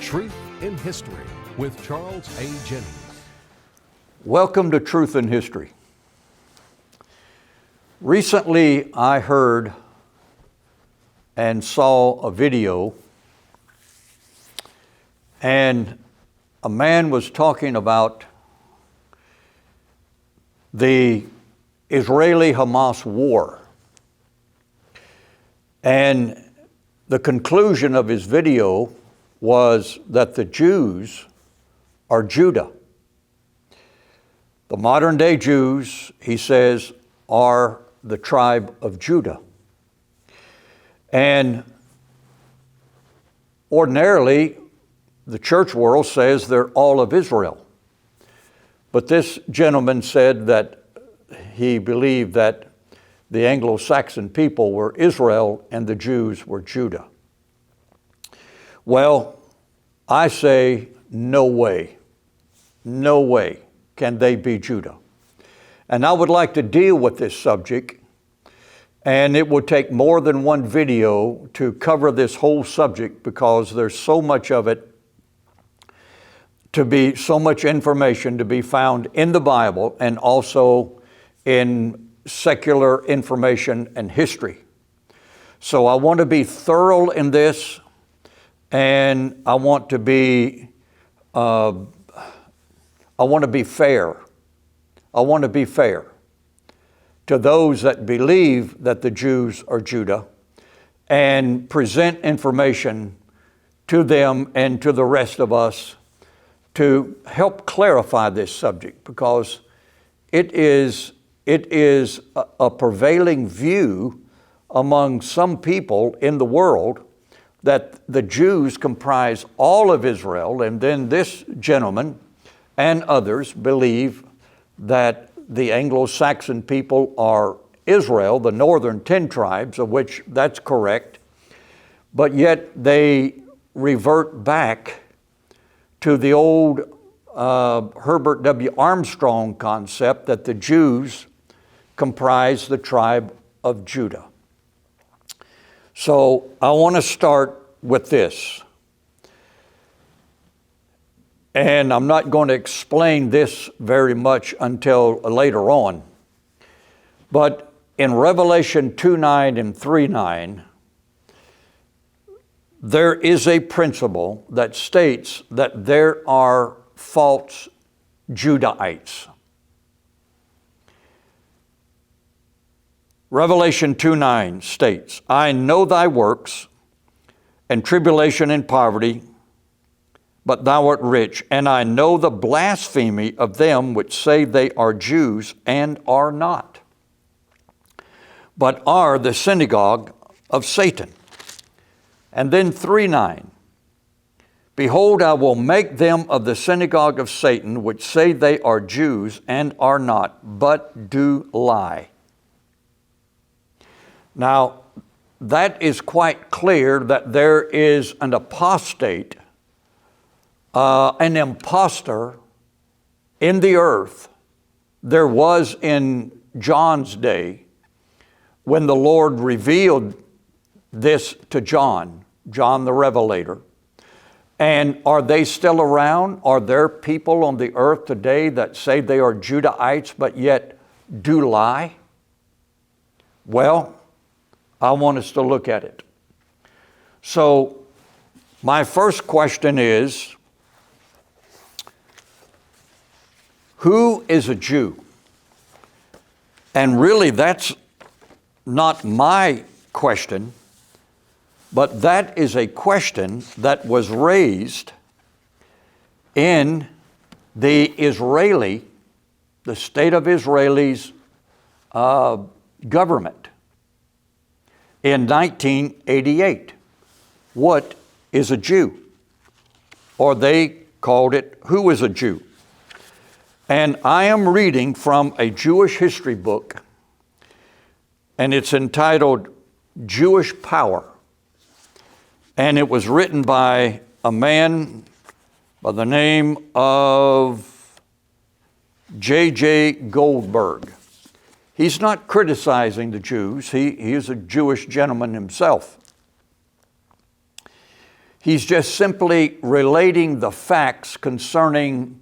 Truth in History with Charles A. Jennings. Welcome to Truth in History. Recently, I heard and saw a video, and a man was talking about the Israeli-Hamas war. And the conclusion of his video was that the Jews are Judah. The modern day Jews, he says, are the tribe of Judah. And ordinarily, the church world says they're all of Israel. But this gentleman said that he believed that the Anglo-Saxon people were Israel and the Jews were Judah. Well, I say no way. No way can they be Judah. And I would like to deal with this subject, and it would take more than one video to cover this whole subject because there's so much of it to be, so much information to be found in the Bible and also in secular information and history. So I want to be thorough in this, and I want to be fair. I want to be fair to those that believe that the Jews are Judah and present information to them and to the rest of us to help clarify this subject, because it is a prevailing view among some people in the world that the Jews comprise all of Israel, and then this gentleman and others believe that the Anglo-Saxon people are Israel, the northern 10 tribes, of which that's correct, but yet they revert back to the old Herbert W. Armstrong concept that the Jews comprise the tribe of Judah. So I want to start with this. And I'm not going to explain this very much until later on. But in Revelation 2:9 and 3:9, there is a principle that states that there are false Judahites. Revelation 2:9 states, I know thy works, and tribulation and poverty, but thou art rich, and I know the blasphemy of them which say they are Jews and are not, but are the synagogue of Satan. And then 3:9, behold, I will make them of the synagogue of Satan, which say they are Jews and are not, but do lie. Now, that is quite clear that there is an apostate, an impostor in the earth. There was in John's day when the Lord revealed this to John the Revelator. And are they still around? Are there people on the earth today that say they are Judahites but yet do lie? Well, I want us to look at it. So, my first question is, who is a Jew? And really, that's not my question, but that is a question that was raised in the state of Israel's government in 1988. What is a Jew? Or they called it, who is a Jew? And I am reading from a Jewish history book, and it's entitled Jewish Power. And it was written by a man by the name of J.J. Goldberg. He's not criticizing the Jews. He is a Jewish gentleman himself. He's just simply relating the facts concerning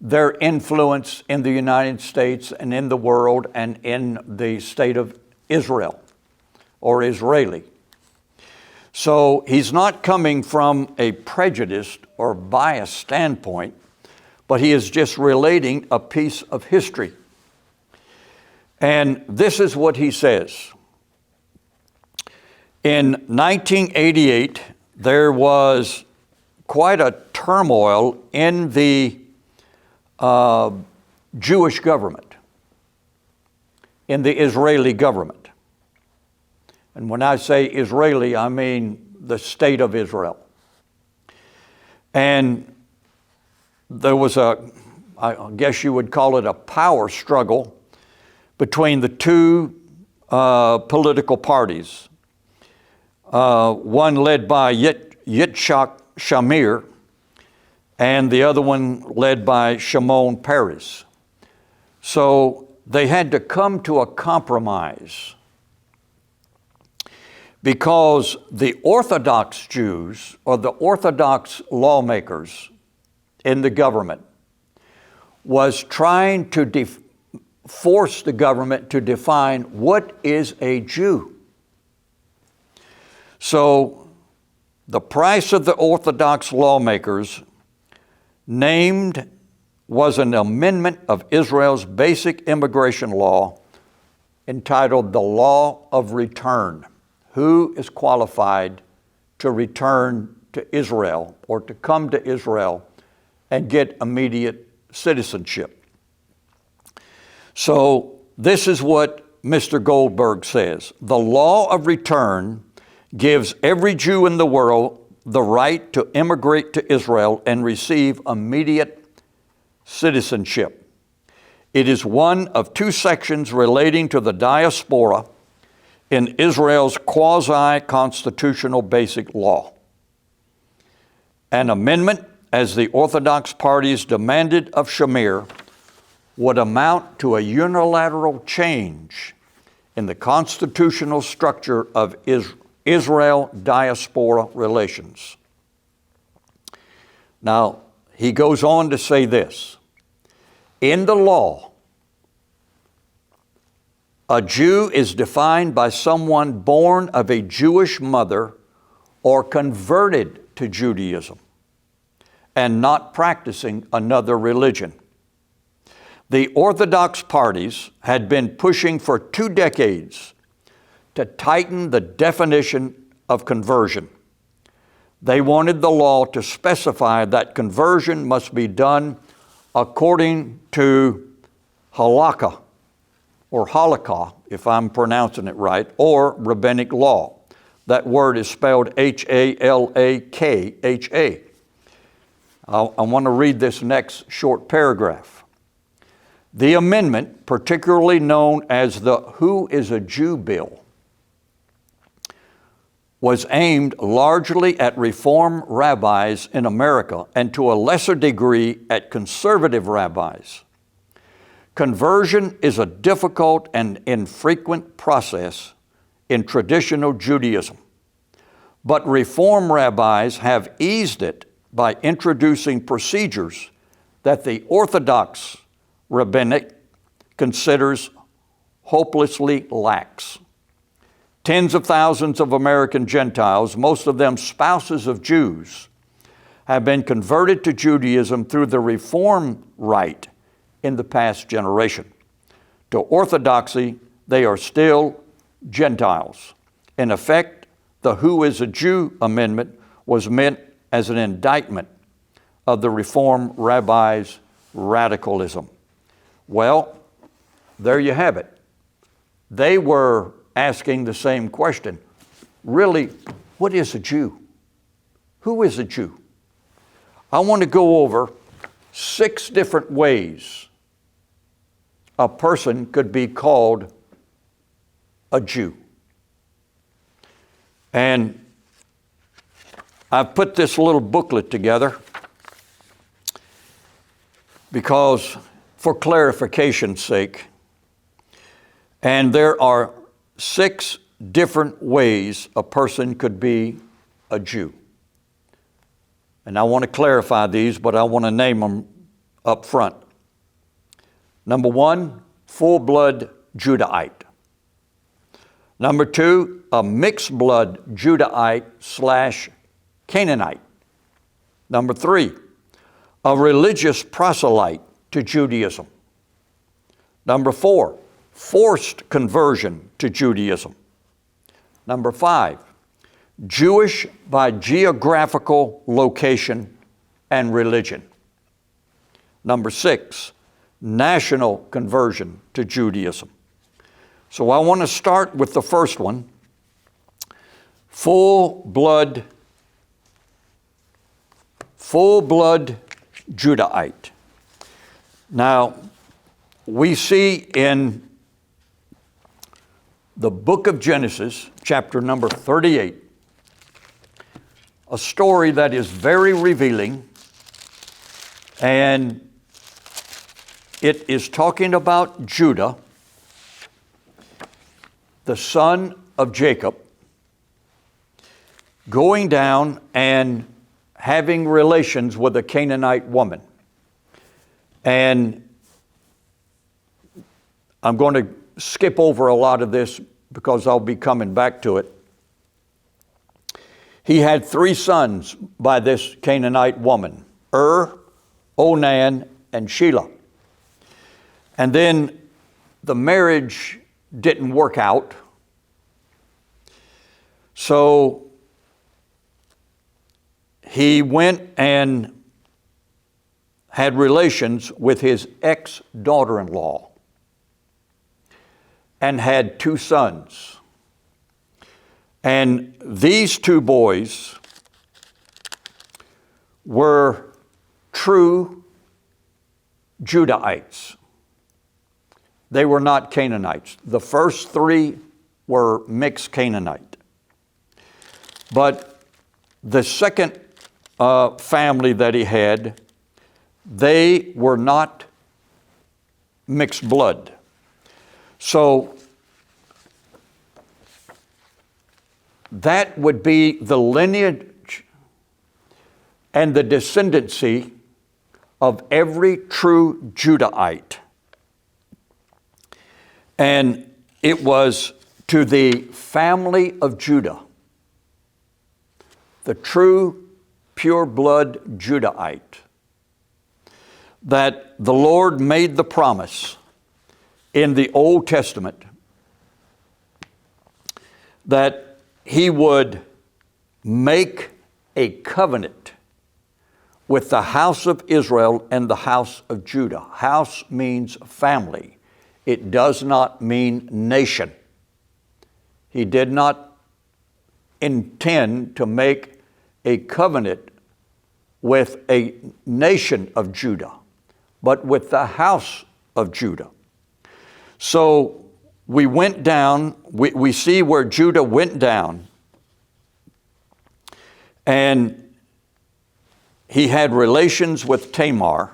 their influence in the United States and in the world and in the state of Israel or Israeli. So he's not coming from a prejudiced or biased standpoint, but he is just relating a piece of history. And this is what he says. In 1988, there was quite a turmoil in the Jewish government, in the Israeli government. And when I say Israeli, I mean the state of Israel. And there was I guess you would call it a power struggle between the two political parties. One led by Yitzhak Shamir, and the other one led by Shimon Peres. So they had to come to a compromise because the Orthodox Jews, or the Orthodox lawmakers in the government, was trying to force the government to define what is a Jew. So the price of the Orthodox lawmakers was an amendment of Israel's basic immigration law entitled the Law of Return. Who is qualified to return to Israel or to come to Israel and get immediate citizenship? So this is what Mr. Goldberg says. The law of return gives every Jew in the world the right to immigrate to Israel and receive immediate citizenship. It is one of two sections relating to the diaspora in Israel's quasi-constitutional basic law. An amendment, as the Orthodox parties demanded of Shamir, would amount to a unilateral change in the constitutional structure of Israel diaspora relations. Now, he goes on to say this. In the law, a Jew is defined by someone born of a Jewish mother or converted to Judaism and not practicing another religion. The Orthodox parties had been pushing for 2 decades to tighten the definition of conversion. They wanted the law to specify that conversion must be done according to halakha, or halakha, if I'm pronouncing it right, or rabbinic law. That word is spelled Halakha. I want to read this next short paragraph. The amendment, particularly known as the Who is a Jew bill, was aimed largely at Reform rabbis in America and to a lesser degree at conservative rabbis. Conversion is a difficult and infrequent process in traditional Judaism, but Reform rabbis have eased it by introducing procedures that the Orthodox rabbinic considers hopelessly lax. Tens of thousands of American Gentiles, most of them spouses of Jews, have been converted to Judaism through the Reform rite in the past generation. To Orthodoxy, they are still Gentiles. In effect, the Who is a Jew amendment was meant as an indictment of the Reform rabbis' radicalism. Well, there you have it. They were asking the same question. Really, what is a Jew? Who is a Jew? I want to go over 6 different ways a person could be called a Jew. And I've put this little booklet together because, for clarification's sake, and there are 6 different ways a person could be a Jew. And I want to clarify these, but I want to name them up front. Number one, full-blood Judahite. Number two, a mixed-blood Judahite / Canaanite. Number three, a religious proselyte to Judaism. Number four, forced conversion to Judaism. Number five, Jewish by geographical location and religion. Number six, national conversion to Judaism. So I want to start with the first one, full-blood Judahite. Now, we see in the book of Genesis, chapter number 38, a story that is very revealing, and it is talking about Judah, the son of Jacob, going down and having relations with a Canaanite woman. And I'm going to skip over a lot of this because I'll be coming back to it. He had 3 sons by this Canaanite woman, Onan, and Shelah. And then the marriage didn't work out. So he went and had relations with his ex-daughter-in-law and had 2 sons. And these 2 boys were true Judahites. They were not Canaanites. The first 3 were mixed Canaanite. But the second family that he had, they were not mixed blood. So that would be the lineage and the descendancy of every true Judahite. And it was to the family of Judah, the true pure blood Judahite, that the Lord made the promise in the Old Testament that he would make a covenant with the house of Israel and the house of Judah. House means family. It does not mean nation. He did not intend to make a covenant with a nation of Judah, but with the house of Judah. So we went down, we see where Judah went down, and he had relations with Tamar,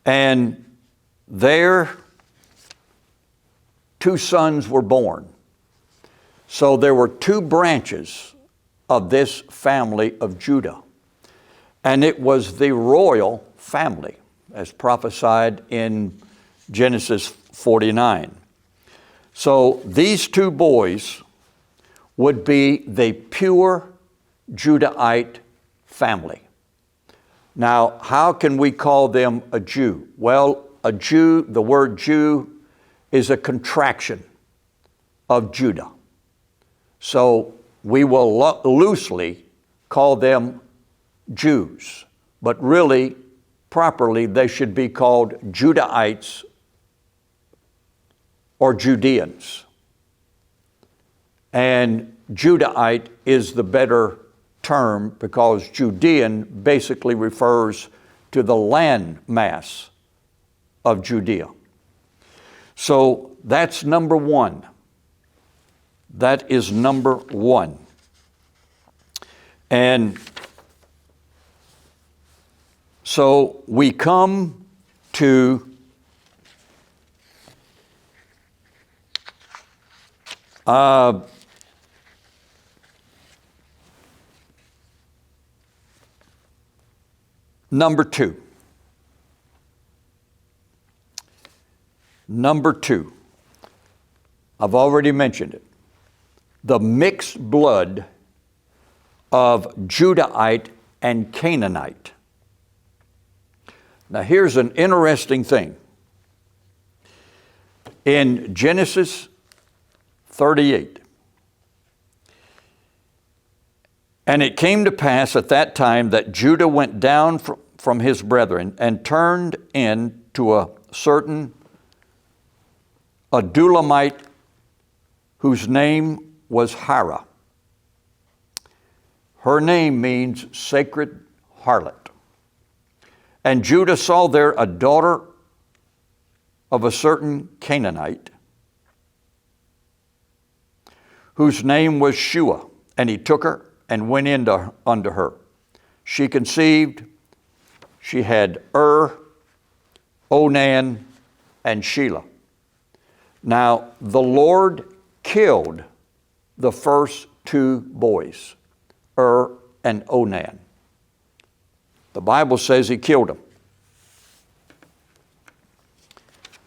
and there 2 sons were born. So there were 2 branches of this family of Judah. And it was the royal family, as prophesied in Genesis 49. So these 2 boys would be the pure Judahite family. Now, how can we call them a Jew? Well, a Jew, the word Jew is a contraction of Judah. So we will loosely call them Jews, but really, properly, they should be called Judahites or Judeans. And Judahite is the better term because Judean basically refers to the land mass of Judea. So that's number 1. That is number 1. And so we come to Number two. Number two. I've already mentioned it. The mixed blood of Judahite and Canaanite. Now here's an interesting thing. In Genesis 38, and it came to pass at that time that Judah went down from his brethren and turned in to a certain Adulamite whose name was Hira. Her name means sacred harlot. And Judah saw there a daughter of a certain Canaanite whose name was Shua, and he took her and went in unto her. She conceived, she had Onan, and Shelah. Now the Lord killed the first two boys, and Onan. The Bible says he killed them.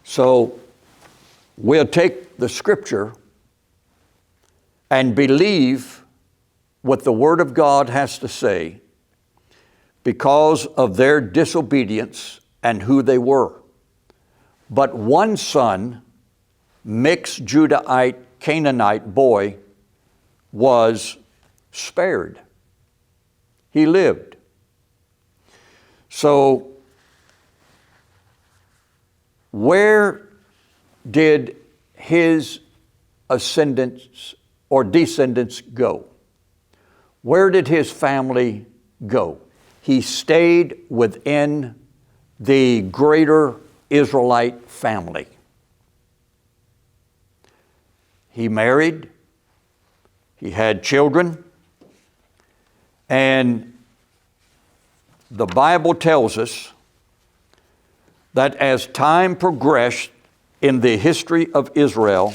So we'll take the scripture and believe what the Word of God has to say because of their disobedience and who they were. But one son, mixed Judahite, Canaanite boy, was spared. He lived. So, where did his ascendants or descendants go? Where did his family go? He stayed within the greater Israelite family. He married, he had children, and the Bible tells us that as time progressed in the history of Israel,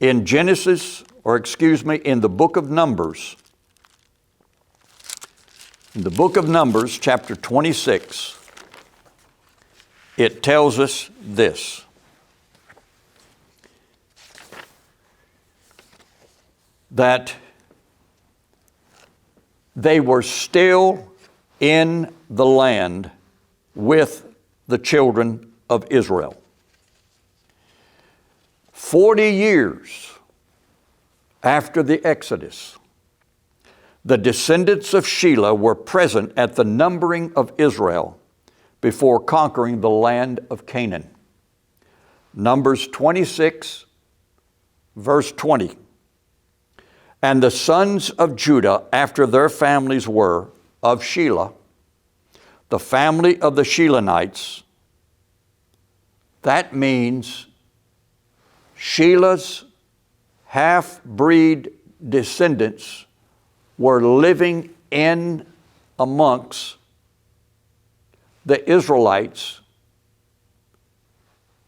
in the book of Numbers, chapter 26, it tells us this: that they were still in the land with the children of Israel. 40 years after the Exodus, the descendants of Shelah were present at the numbering of Israel before conquering the land of Canaan. Numbers 26, verse 20. And the sons of Judah after their families were of Shelah, the family of the Shelanites. That means Shelah's half-breed descendants were living in amongst the Israelites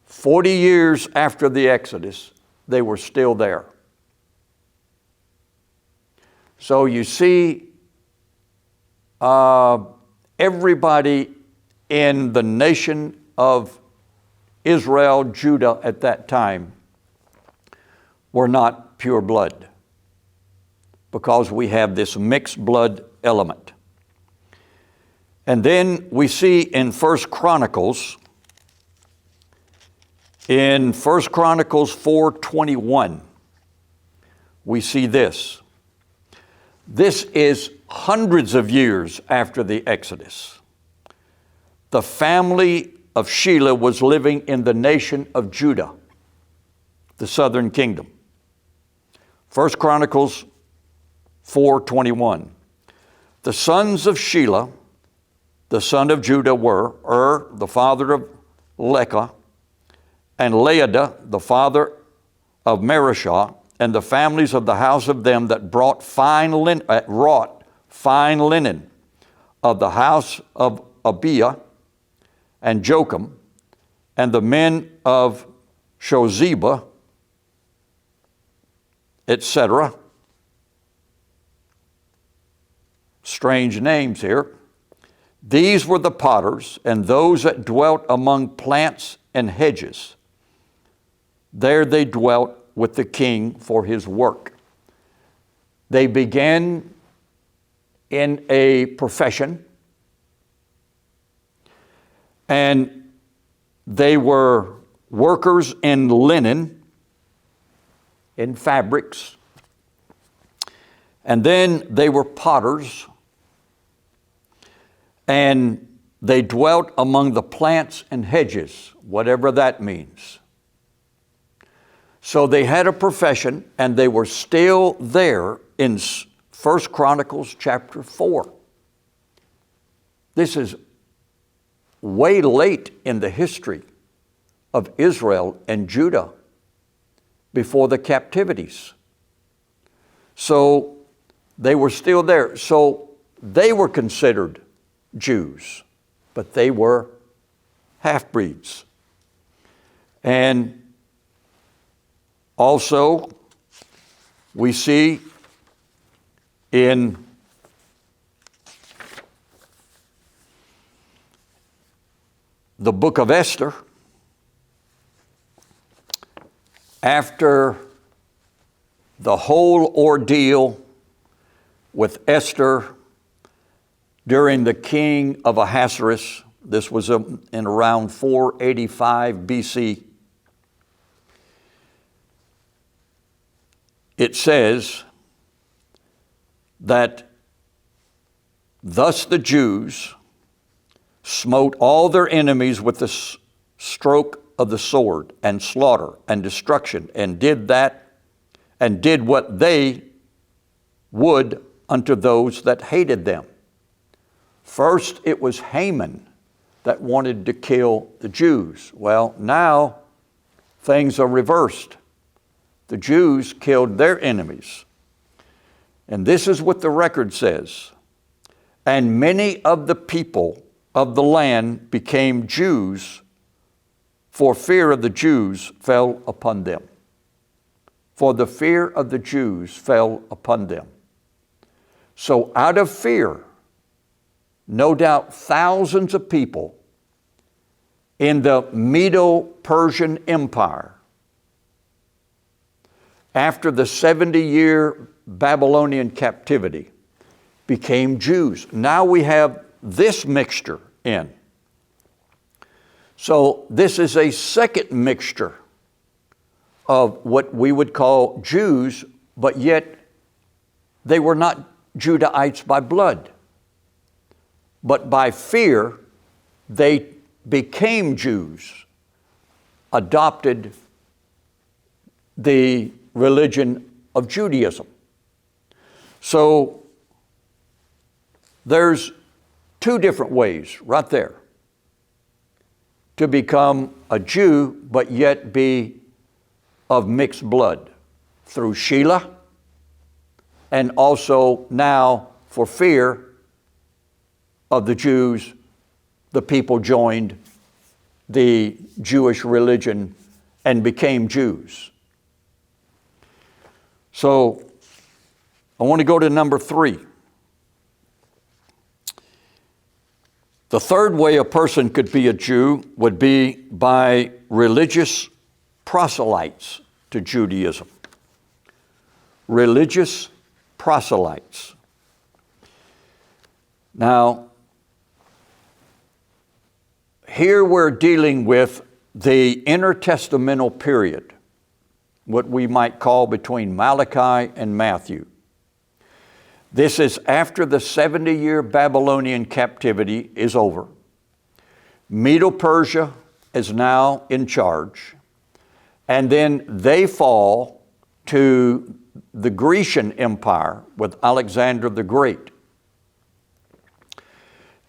40 years after the Exodus. They were still there. So you see, everybody in the nation of Israel, Judah at that time, were not pure blood, because we have this mixed blood element. And then we see in 1 Chronicles 4:21, we see this. This is hundreds of years after the Exodus. The family of Shelah was living in the nation of Judah, the southern kingdom. 1 Chronicles 4:21. The sons of Shelah, the son of Judah, were the father of Lecah, and Laadah, the father of Marishah, and the families of the house of them that wrought fine linen of the house of Abiah and Jocham, and the men of Shozeba, etc. strange names here. These were the potters, and those that dwelt among plants and hedges. There they dwelt with the king for his work. They began in a profession, and they were workers in linen, in fabrics, and then they were potters, and they dwelt among the plants and hedges, whatever that means. So they had a profession, and they were still there in 1 Chronicles chapter 4. This is way late in the history of Israel and Judah before the captivities. So they were still there. So they were considered Jews, but they were half-breeds. And also, we see in the book of Esther, after the whole ordeal with Esther during the king of Ahasuerus, this was in around 485 BC, it says that thus the Jews smote all their enemies with the stroke of the sword, and slaughter and destruction, and did what they would unto those that hated them. First, it was Haman that wanted to kill the Jews. Well, now things are reversed. The Jews killed their enemies. And this is what the record says. And many of the people of the land became Jews, for fear of the Jews fell upon them. For the fear of the Jews fell upon them. So out of fear, no doubt thousands of people in the Medo-Persian Empire, after the 70-year Babylonian captivity, became Jews. Now we have this mixture in. So this is a second mixture of what we would call Jews, but yet they were not Judahites by blood. But by fear, they became Jews, adopted the religion of Judaism. So there's two different ways right there to become a Jew, but yet be of mixed blood, through Shelah, and also now for fear of the Jews, the people joined the Jewish religion and became Jews. So I want to go to number 3. The third way a person could be a Jew would be by religious proselytes to Judaism. Religious proselytes. Now, here we're dealing with the intertestamental period, what we might call between Malachi and Matthew. This is after the 70-year Babylonian captivity is over. Medo-Persia is now in charge, and then they fall to the Grecian Empire with Alexander the Great.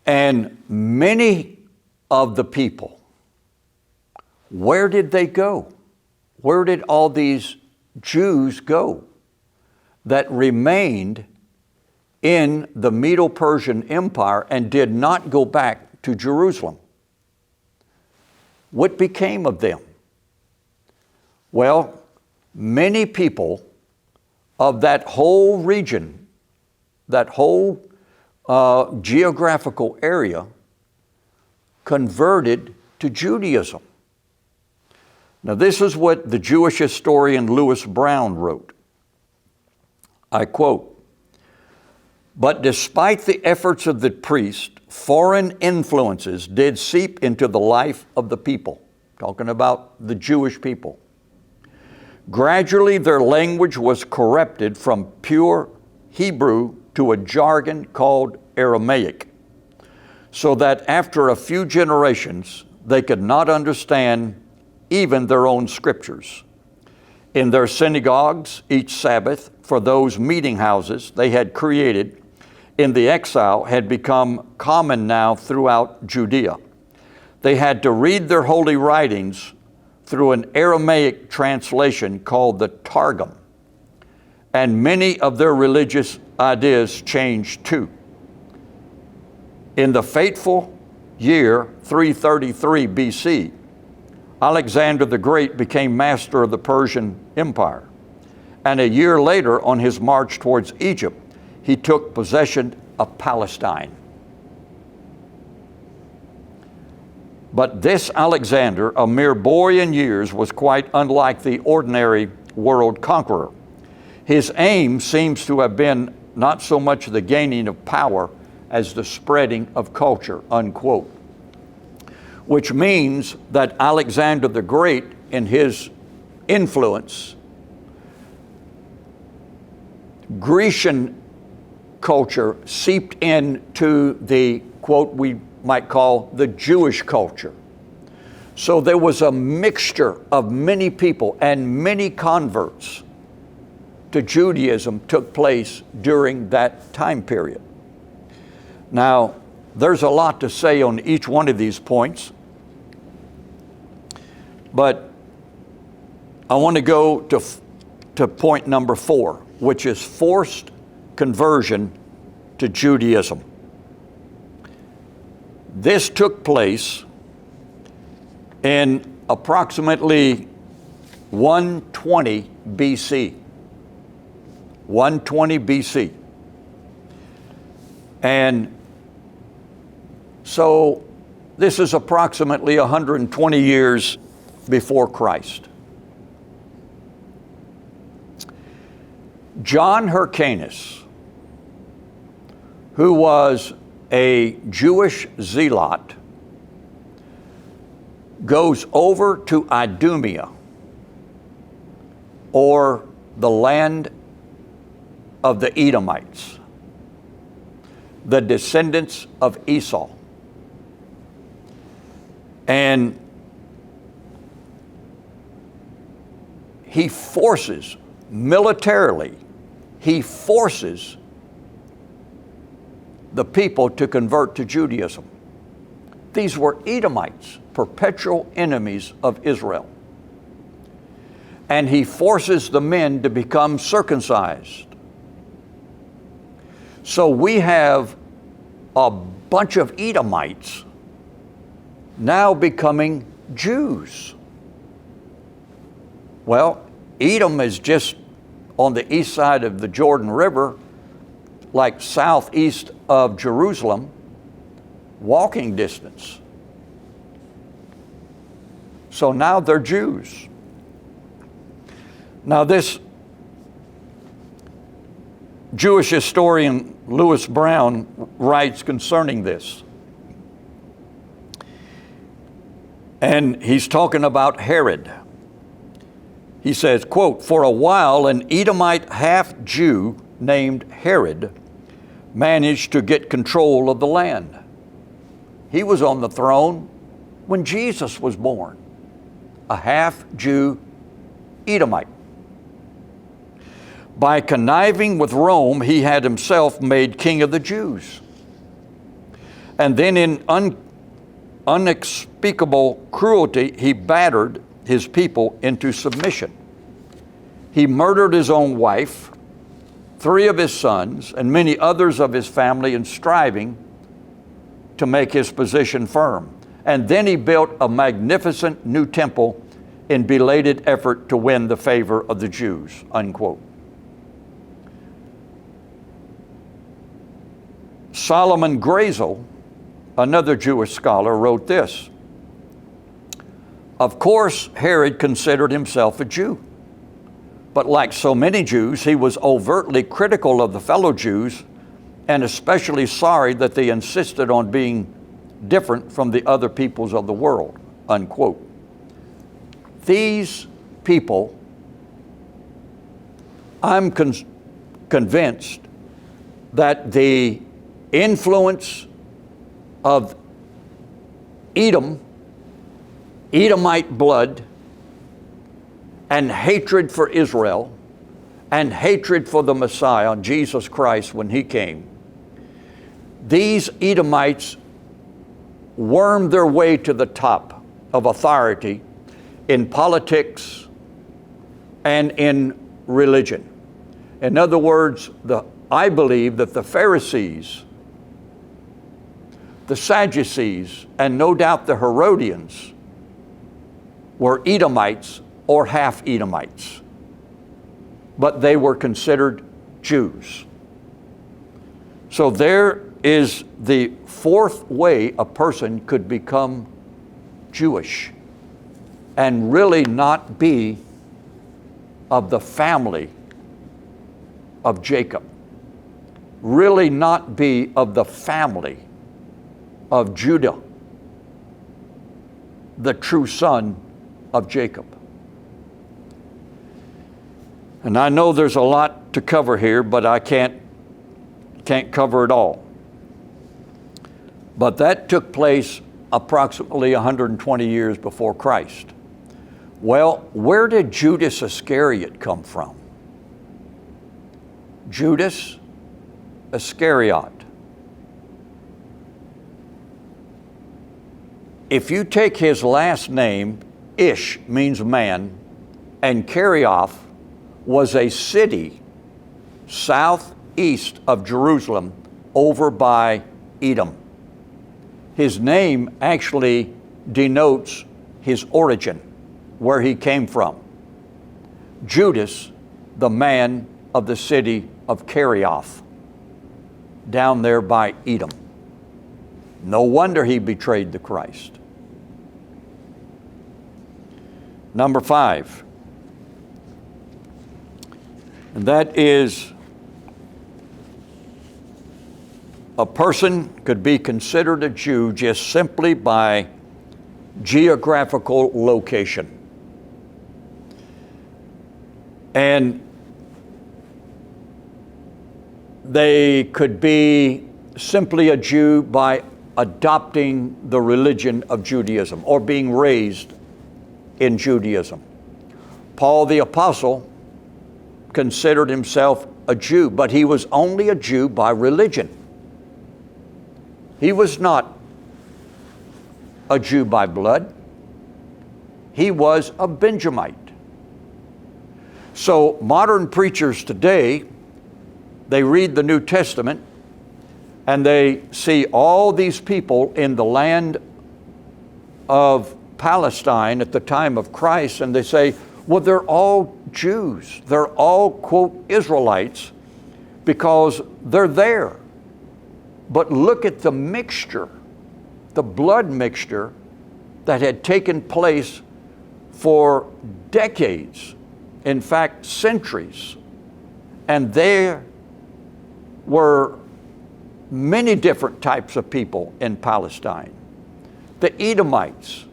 And many of the people, where did they go? Where did all these Jews go that remained in the Medo-Persian Empire and did not go back to Jerusalem? What became of them? Well, many people of that whole region, that whole geographical area converted to Judaism. Now, this is what the Jewish historian Lewis Brown wrote. I quote, "But despite the efforts of the priest, foreign influences did seep into the life of the people," talking about the Jewish people. "Gradually their language was corrupted from pure Hebrew to a jargon called Aramaic, so that after a few generations they could not understand even their own scriptures. In their synagogues each Sabbath, for those meeting houses they had created in the exile had become common now throughout Judea. They had to read their holy writings through an Aramaic translation called the Targum, and many of their religious ideas changed too. In the fateful year 333 BC, Alexander the Great became master of the Persian Empire, and a year later, on his march towards Egypt, he took possession of Palestine. But this Alexander, a mere boy in years, was quite unlike the ordinary world conqueror. His aim seems to have been not so much the gaining of power as the spreading of culture," unquote. Which means that Alexander the Great, in his influence, Grecian culture seeped into the, quote, we might call the Jewish culture. So there was a mixture of many people, and many converts to Judaism took place during that time period. Now, there's a lot to say on each one of these points, but I want to go to point number 4, which is forced conversion to Judaism. This took place in approximately 120 BC. 120 BC. And so this is approximately 120 years before Christ. John Hyrcanus, who was a Jewish zealot, goes over to Idumea, or the land of the Edomites, the descendants of Esau. And he forces, militarily, he forces the people to convert to Judaism. These were Edomites, perpetual enemies of Israel. And he forces the men to become circumcised. So we have a bunch of Edomites now becoming Jews. Well, Edom is just on the east side of the Jordan River, like southeast of Jerusalem, walking distance. So now they're Jews. Now this Jewish historian Lewis Brown writes concerning this. And he's talking about Herod. He says, quote, "For a while an Edomite half-Jew named Herod managed to get control of the land. He was on the throne when Jesus was born, a half-Jew Edomite. By conniving with Rome, he had himself made king of the Jews. And then in unspeakable cruelty, he battered his people into submission. He murdered his own wife, 3 of his sons, and many others of his family in striving to make his position firm. And then he built a magnificent new temple in belated effort to win the favor of the Jews," unquote. Solomon Grasel, another Jewish scholar, wrote this: "Of course, Herod considered himself a Jew. But like so many Jews, he was overtly critical of the fellow Jews and especially sorry that they insisted on being different from the other peoples of the world," unquote. These people, I'm convinced that the influence of Edomite blood, and hatred for Israel, and hatred for the Messiah, Jesus Christ, when he came, these Edomites wormed their way to the top of authority in politics and in religion. In other words, I believe that the Pharisees, the Sadducees, and no doubt the Herodians were Edomites or half Edomites, but they were considered Jews. So there is the fourth way a person could become Jewish and really not be of the family of Jacob, really not be of the family of Judah, the true son of Jacob. And I know there's a lot to cover here, but I can't cover it all. But that took place approximately 120 years before Christ. Well, where did Judas Iscariot come from? Judas Iscariot. If you take his last name, Ish means man, and Kerioth was a city southeast of Jerusalem over by Edom. His name actually denotes his origin, where he came from. Judas, the man of the city of Kerioth, down there by Edom. No wonder he betrayed the Christ. Number 5. And that is, a person could be considered a Jew just simply by geographical location. And they could be simply a Jew by adopting the religion of Judaism or being raised in Judaism. Paul the Apostle considered himself a Jew, but he was only a Jew by religion. He was not a Jew by blood. He was a Benjamite. So modern preachers today, they read the New Testament and they see all these people in the land of Palestine at the time of Christ, and they say, well, they're all Jews. They're all, quote, Israelites because they're there. But look at the mixture, the blood mixture that had taken place for decades, in fact, centuries. And there were many different types of people in Palestine. The Edomites,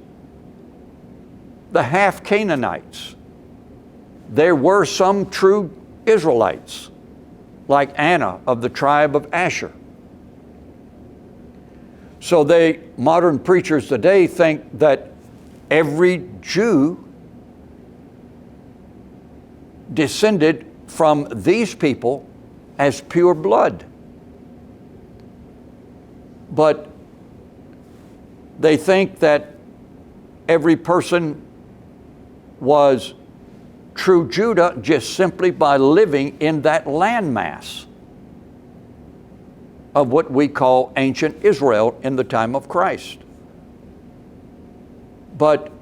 the half Canaanites. There were some true Israelites, like Anna of the tribe of Asher. So modern preachers today think that every Jew descended from these people as pure blood. But they think that every person was true Judah just simply by living in that landmass of what we call ancient Israel in the time of Christ. But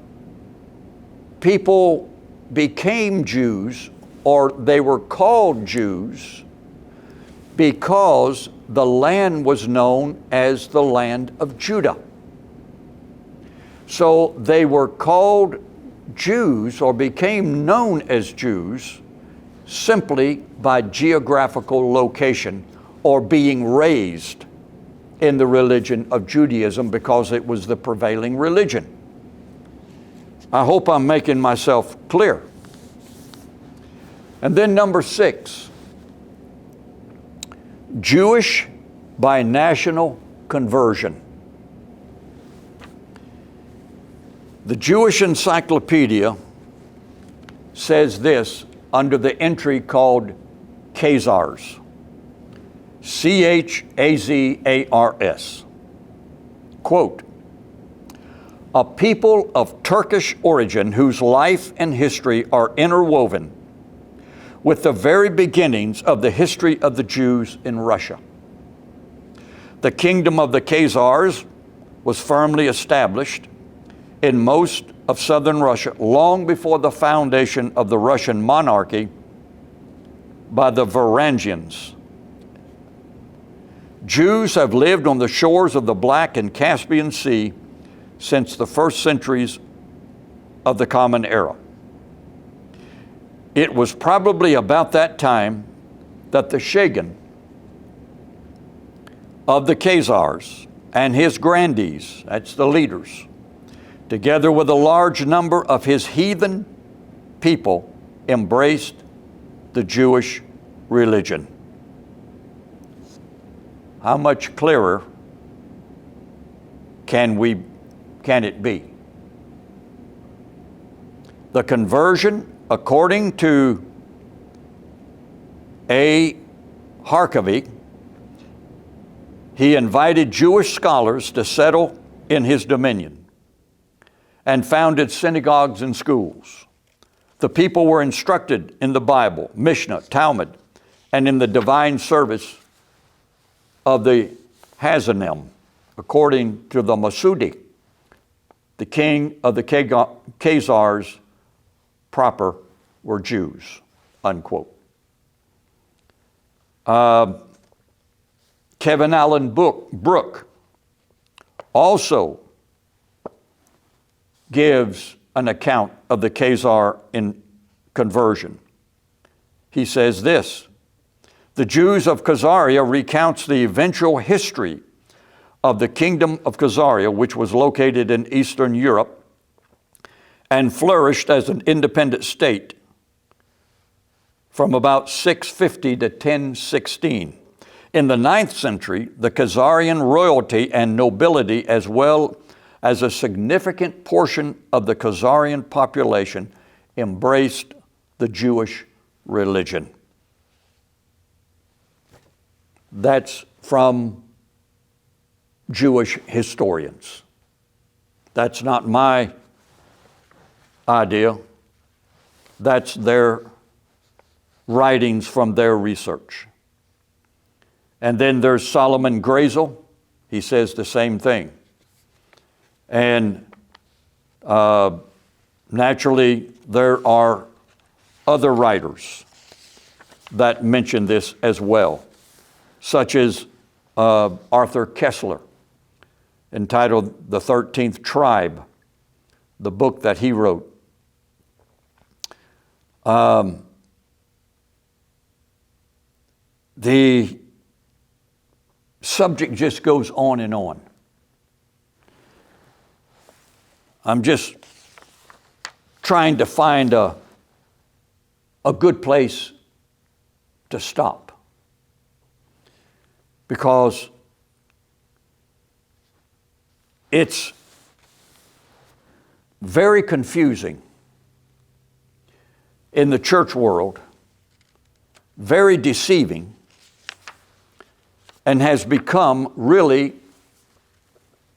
people became Jews, or they were called Jews, because the land was known as the land of Judah. So they were called Jews, or became known as Jews, simply by geographical location or being raised in the religion of Judaism because it was the prevailing religion. I hope I'm making myself clear. And then number 6, Jewish by national conversion. The Jewish Encyclopedia says this under the entry called Khazars, Chazars. Quote, a people of Turkish origin whose life and history are interwoven with the very beginnings of the history of the Jews in Russia. The kingdom of the Khazars was firmly established in most of southern Russia long before the foundation of the Russian monarchy by the Varangians. Jews have lived on the shores of the Black and Caspian Sea since the first centuries of the Common Era. It was probably about that time that the Shagan of the Khazars and his grandees, that's the leaders, together with a large number of his heathen people, embraced the Jewish religion. How much clearer can it be? The conversion, according to A. Harkavy, he invited Jewish scholars to settle in his dominion and founded synagogues and schools. The people were instructed in the Bible, Mishnah, Talmud, and in the divine service of the Hazanim, according to the Masudi, the king of the Khazars proper were Jews, unquote. Kevin Allen Brooke also gives an account of the Khazar in conversion. He says this, the Jews of Khazaria recounts the eventual history of the kingdom of Khazaria, which was located in Eastern Europe and flourished as an independent state from about 650 to 1016. In the 9th century, the Khazarian royalty and nobility, as well as a significant portion of the Khazarian population, embraced the Jewish religion. That's from Jewish historians. That's not my idea. That's their writings from their research. And then there's Solomon Grasel. He says the same thing. And naturally, there are other writers that mention this as well, such as Arthur Kessler, entitled The 13th Tribe, the book that he wrote. The subject just goes on and on. I'm just trying to find a good place to stop, because it's very confusing in the church world, very deceiving, and has become really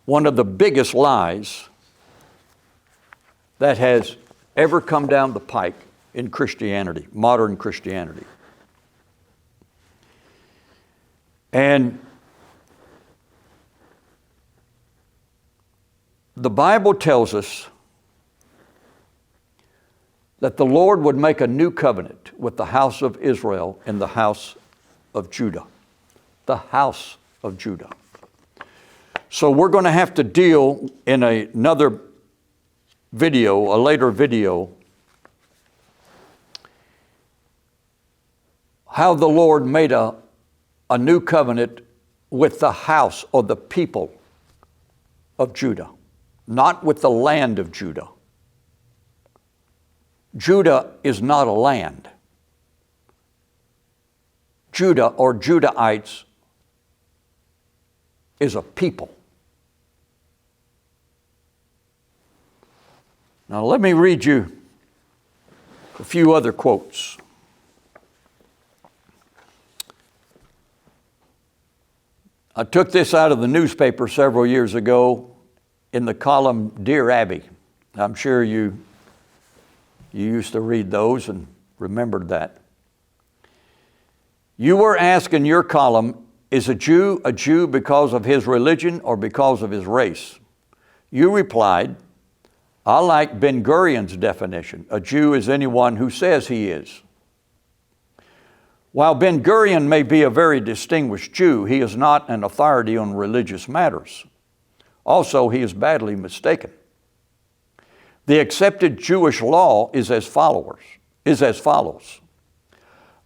one of the biggest lies that has ever come down the pike in Christianity, modern Christianity. And the Bible tells us that the Lord would make a new covenant with the house of Israel and the house of Judah. the house of Judah. So we're going to have to deal in another video, a later video, how the Lord made a new covenant with the house or the people of Judah, not with the land of Judah. Judah is not a land. Judah or Judahites is a people. Now let me read you a few other quotes. I took this out of the newspaper several years ago in the column Dear Abby. I'm sure you used to read those and remembered that. You were asked in your column, is a Jew because of his religion or because of his race? You replied, I like Ben Gurion's definition. A Jew is anyone who says he is. While Ben Gurion may be a very distinguished Jew, he is not an authority on religious matters. Also, he is badly mistaken. The accepted Jewish law is as follows.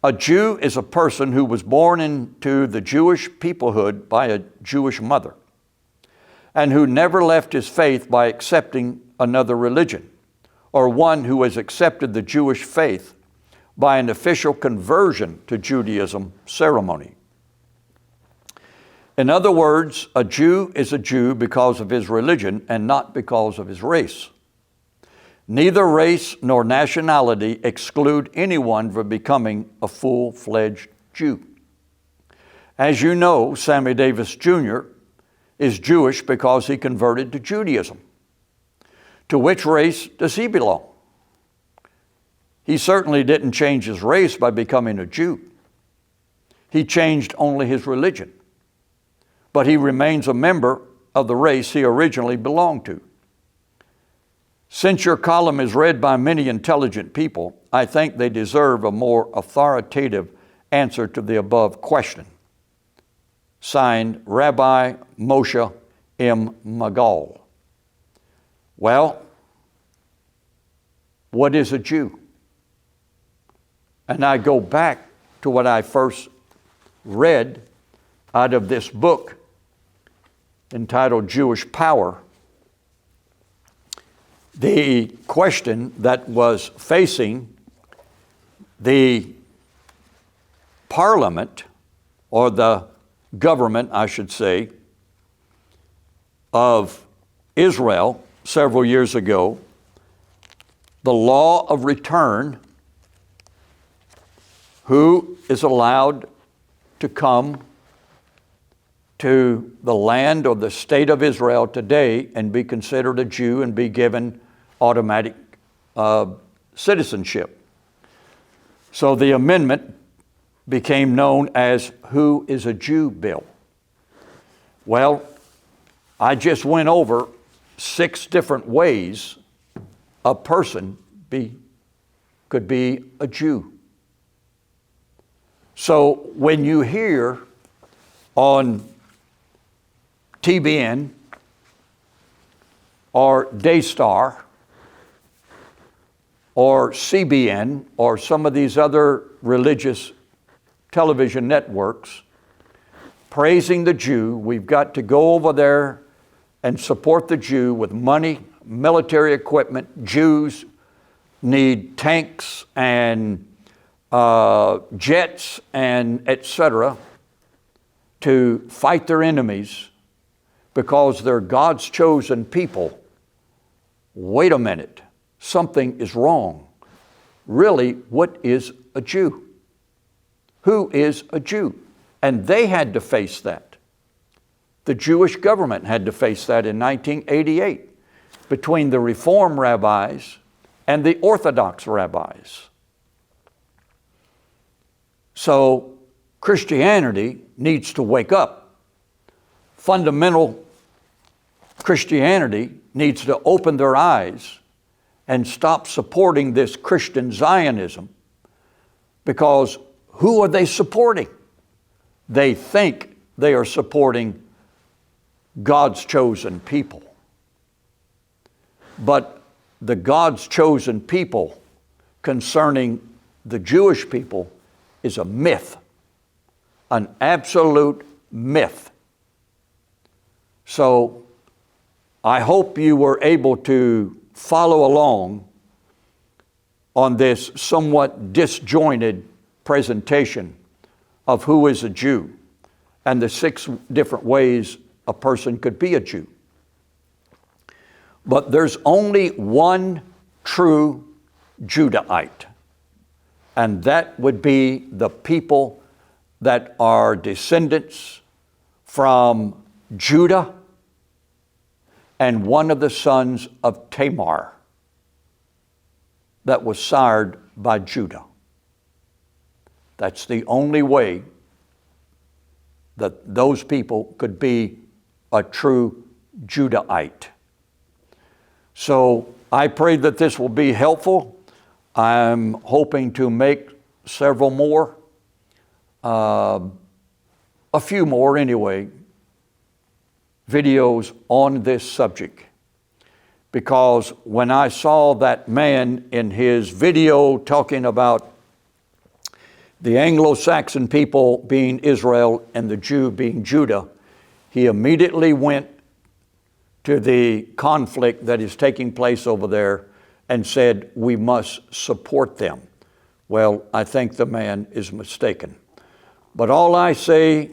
A Jew is a person who was born into the Jewish peoplehood by a Jewish mother and who never left his faith by accepting another religion, or one who has accepted the Jewish faith by an official conversion to Judaism ceremony. In other words, a Jew is a Jew because of his religion and not because of his race. Neither race nor nationality exclude anyone from becoming a full-fledged Jew. As you know, Sammy Davis Jr. is Jewish because he converted to Judaism. To which race does he belong? He certainly didn't change his race by becoming a Jew. He changed only his religion. But he remains a member of the race he originally belonged to. Since your column is read by many intelligent people, I think they deserve a more authoritative answer to the above question. Signed, Rabbi Moshe M. Magal. Well, what is a Jew? And I go back to what I first read out of this book entitled Jewish Power. The question that was facing the parliament, or the government, I should say, of Israel several years ago, the law of return, who is allowed to come to the land or the state of Israel today and be considered a Jew and be given automatic citizenship. So the amendment became known as Who is a Jew bill. Well, I just went over 6 different ways a person could be a Jew. So when you hear on TBN or Daystar or CBN or some of these other religious television networks praising the Jew, we've got to go over there and support the Jew with money, military equipment. Jews need tanks and jets and etc. to fight their enemies because they're God's chosen people. Wait a minute, something is wrong. Really, what is a Jew? Who is a Jew? And they had to face that. The Jewish government had to face that in 1988 between the Reform rabbis and the Orthodox rabbis. So Christianity needs to wake up. Fundamental Christianity needs to open their eyes and stop supporting this Christian Zionism, because who are they supporting? they think they are supporting God's chosen people. But the God's chosen people concerning the Jewish people is a myth, an absolute myth. So I hope you were able to follow along on this somewhat disjointed presentation of who is a Jew and the 6 different ways a person could be a Jew. But there's only one true Judahite, and that would be the people that are descendants from Judah and one of the sons of Tamar that was sired by Judah. That's the only way that those people could be a true Judahite. So I pray that this will be helpful. I'm hoping to make several more, a few more anyway, videos on this subject. Because when I saw that man in his video talking about the Anglo-Saxon people being Israel and the Jew being Judah, he immediately went to the conflict that is taking place over there and said, we must support them. Well, I think the man is mistaken. But all I say,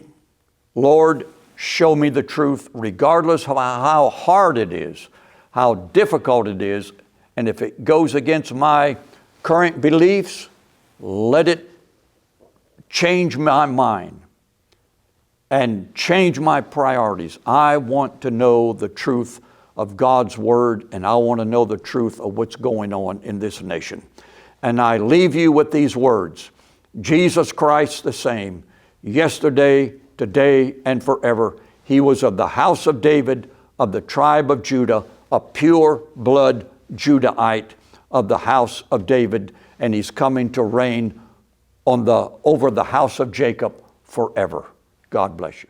Lord, show me the truth, regardless of how hard it is, how difficult it is, and if it goes against my current beliefs, let it change my mind and change my priorities. I want to know the truth of God's Word, and I want to know the truth of what's going on in this nation. And I leave you with these words: Jesus Christ the same, yesterday, today, and forever. He was of the house of David, of the tribe of Judah, a pure blood Judahite of the house of David, and He's coming to reign over the house of Jacob forever. God bless you.